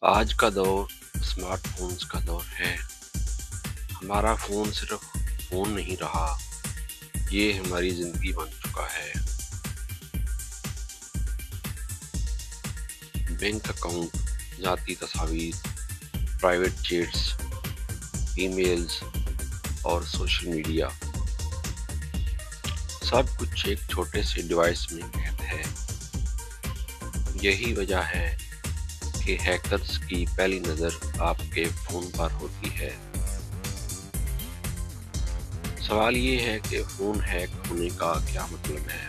آج کا دور اسمارٹ فونز کا دور ہے۔ ہمارا فون صرف فون نہیں رہا، یہ ہماری زندگی بن چکا ہے۔ بینک اکاؤنٹ، ذاتی تصاویر، پرائیویٹ چیٹس، ای میلز اور سوشل میڈیا، سب کچھ ایک چھوٹے سے ڈیوائس میں قید ہے۔ یہی وجہ ہے کہ ہیکرز کی پہلی نظر آپ کے فون پر ہوتی ہے۔ سوال یہ ہے کہ فون ہیک ہونے کا کیا مطلب ہے؟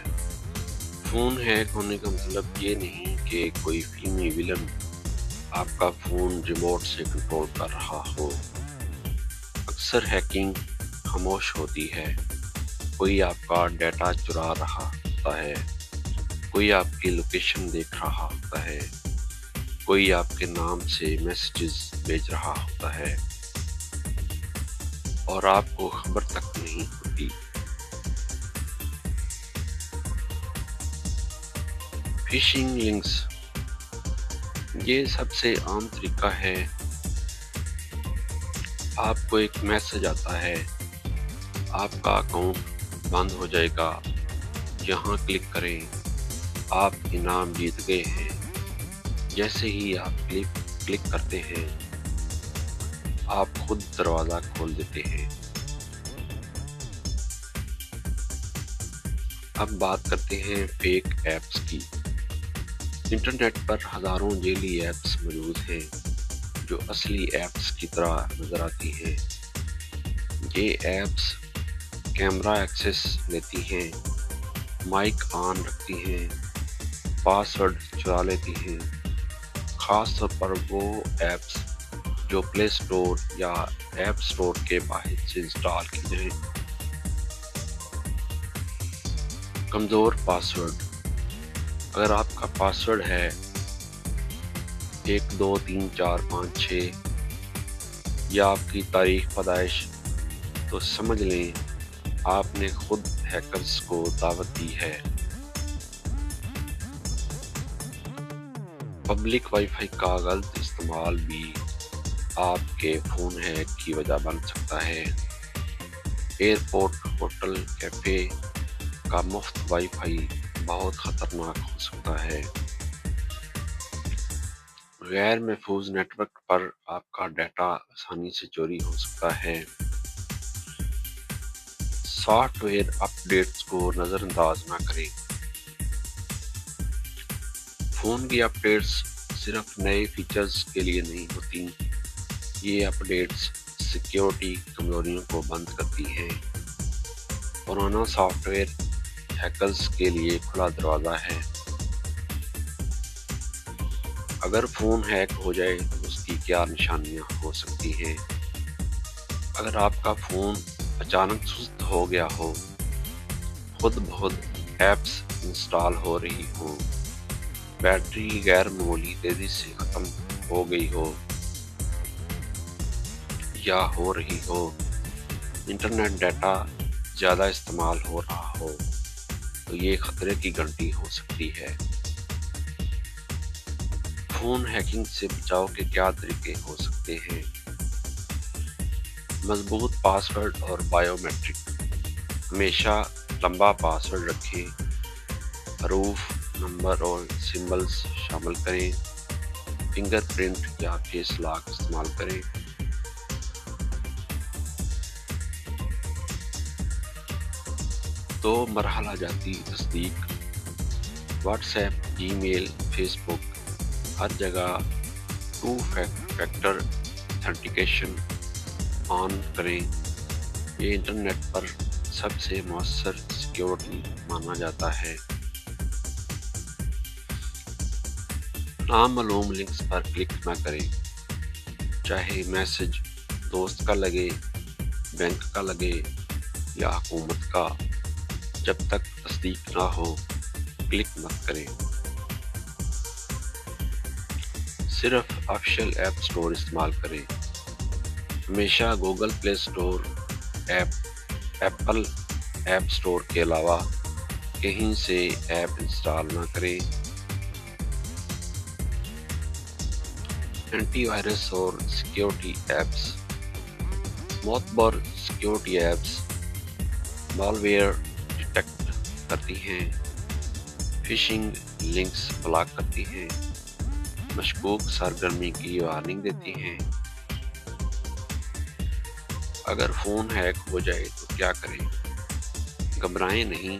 فون ہیک ہونے کا مطلب یہ نہیں کہ کوئی فلمی ویلن آپ کا فون ریموٹ سے کنٹرول کر رہا ہو۔ اکثر ہیکنگ خاموش ہوتی ہے۔ کوئی آپ کا ڈیٹا چرا رہا ہوتا ہے، کوئی آپ کی لوکیشن دیکھ رہا ہوتا ہے، کوئی آپ کے نام سے میسیجز بھیج رہا ہوتا ہے اور آپ کو خبر تک نہیں ہوتی۔ فشنگ لنکس، یہ سب سے عام طریقہ ہے۔ آپ کو ایک میسج آتا ہے، آپ کا اکاؤنٹ بند ہو جائے گا، یہاں کلک کریں، آپ انعام جیت گئے ہیں۔ جیسے ہی آپ کلک کرتے ہیں، آپ خود دروازہ کھول دیتے ہیں۔ اب بات کرتے ہیں فیک ایپس کی۔ انٹرنیٹ پر ہزاروں جعلی ایپس موجود ہیں جو اصلی ایپس کی طرح نظر آتی ہیں۔ یہ ایپس کیمرہ ایکسس لیتی ہیں، مائک آن رکھتی ہیں، پاس ورڈ چرا لیتی ہیں۔ خاص طور پر وہ ایپس جو پلے سٹور یا ایپ سٹور کے باہر سے انسٹال کی جائیں۔ کمزور پاس ورڈ، اگر آپ کا پاس ورڈ ہے 1 2 3 4 5 6 یا آپ کی تاریخ پیدائش، تو سمجھ لیں آپ نے خود ہیکرز کو دعوت دی ہے۔ پبلک وائی فائی کا غلط استعمال بھی آپ کے فون ہیک کی وجہ بن سکتا ہے۔ ایئرپورٹ، ہوٹل، کیفے کا مفت وائی فائی بہت خطرناک ہو سکتا ہے۔ غیر محفوظ نیٹ ورک پر آپ کا ڈیٹا آسانی سے چوری ہو سکتا ہے۔ سافٹ ویئر اپ ڈیٹس کو نظر انداز نہ کریں۔ فون کی اپ ڈیٹس صرف نئے فیچرز کے لیے نہیں ہوتی، یہ اپ ڈیٹس سیکیورٹی کمزوریوں کو بند کرتی ہیں۔ پرانا سافٹ ویئر ہیکرز کے لیے کھلا دروازہ ہے۔ اگر فون ہیک ہو جائے تو اس کی کیا نشانیاں ہو سکتی ہیں؟ اگر آپ کا فون اچانک سست ہو گیا ہو، خود بخود ایپس انسٹال ہو رہی ہوں، بیٹری غیر معمولی تیزی سے ختم ہو گئی ہو یا ہو رہی ہو، انٹرنیٹ ڈیٹا زیادہ استعمال ہو رہا ہو، تو یہ خطرے کی گھنٹی ہو سکتی ہے۔ فون ہیکنگ سے بچاؤ کے کیا طریقے ہو سکتے ہیں؟ مضبوط پاس ورڈ اور بائیو میٹرک، ہمیشہ لمبا پاس ورڈ رکھیں، حروف، نمبر اور سمبلز شامل کریں، فنگر پرنٹ یا فیس لاک استعمال کریں۔ دو مرحلہ جاتی تصدیق، واٹس ایپ، ای میل، فیس بک، ہر جگہ 2 فیکٹر اتھینٹیکیشن آن کریں۔ یہ انٹرنیٹ پر سب سے مؤثر سیکیورٹی مانا جاتا ہے۔ نامعلوم لنکس پر کلک نہ کریں، چاہے میسج دوست کا لگے، بینک کا لگے یا حکومت کا، جب تک تصدیق نہ ہو کلک مت کریں۔ صرف آفیشیل ایپ سٹور استعمال کریں۔ ہمیشہ Google Play store, apple app store کے علاوہ کہیں سے ایپ انسٹال نہ کریں۔ اینٹی وائرس اور سیکیورٹی ایپس، معتبر سیکیورٹی ایپس مالویئر ڈیٹیکٹ کرتی ہیں، فشنگ لنکس بلاک کرتی ہیں، مشکوک سرگرمی کی وارننگ دیتی ہیں۔ اگر فون ہیک ہو جائے تو کیا کریں؟ گھبرائیں نہیں،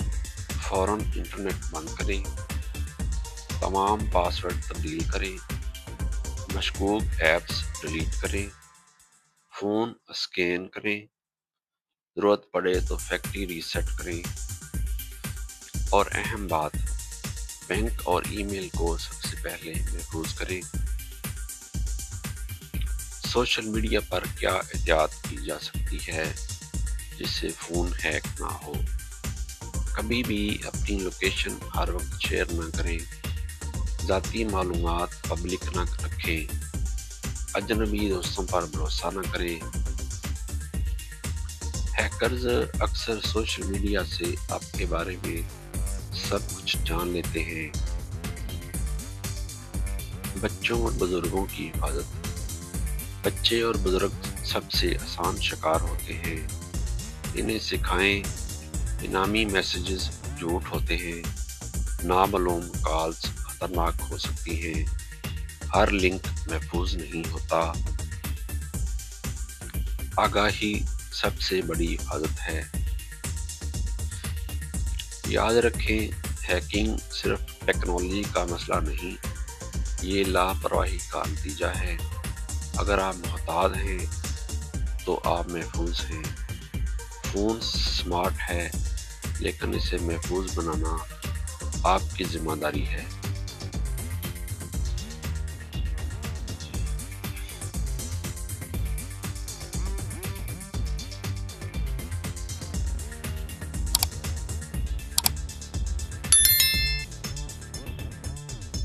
فوراً انٹرنیٹ بند کریں، تمام پاسورڈ تبدیل کریں، مشکوک ایپس ڈیلیٹ کریں، فون اسکین کریں، ضرورت پڑے تو فیکٹری ریسیٹ کریں، اور اہم بات، بینک اور ای میل کو سب سے پہلے محفوظ کریں۔ سوشل میڈیا پر کیا احتیاط کی جا سکتی ہے جس سے فون ہیک نہ ہو؟ کبھی بھی اپنی لوکیشن ہر وقت شیئر نہ کریں، ذاتی معلومات پبلک نہ رکھیں، اجنبی دوستوں پر بھروسہ نہ کریں۔ ہیکرز اکثر سوشل میڈیا سے آپ کے بارے میں سب کچھ جان لیتے ہیں۔ بچوں اور بزرگوں کی حفاظت، بچے اور بزرگ سب سے آسان شکار ہوتے ہیں۔ انہیں سکھائیں انعامی میسیجز جھوٹ ہوتے ہیں، نامعلوم کالز خطرناک ہو سکتی ہیں، ہر لنک محفوظ نہیں ہوتا۔ آگاہی سب سے بڑی حفاظت ہے۔ یاد رکھیں، ہیکنگ صرف ٹیکنالوجی کا مسئلہ نہیں، یہ لاپرواہی کا نتیجہ ہے۔ اگر آپ محتاط ہیں تو آپ محفوظ ہیں۔ فون سمارٹ ہے لیکن اسے محفوظ بنانا آپ کی ذمہ داری ہے۔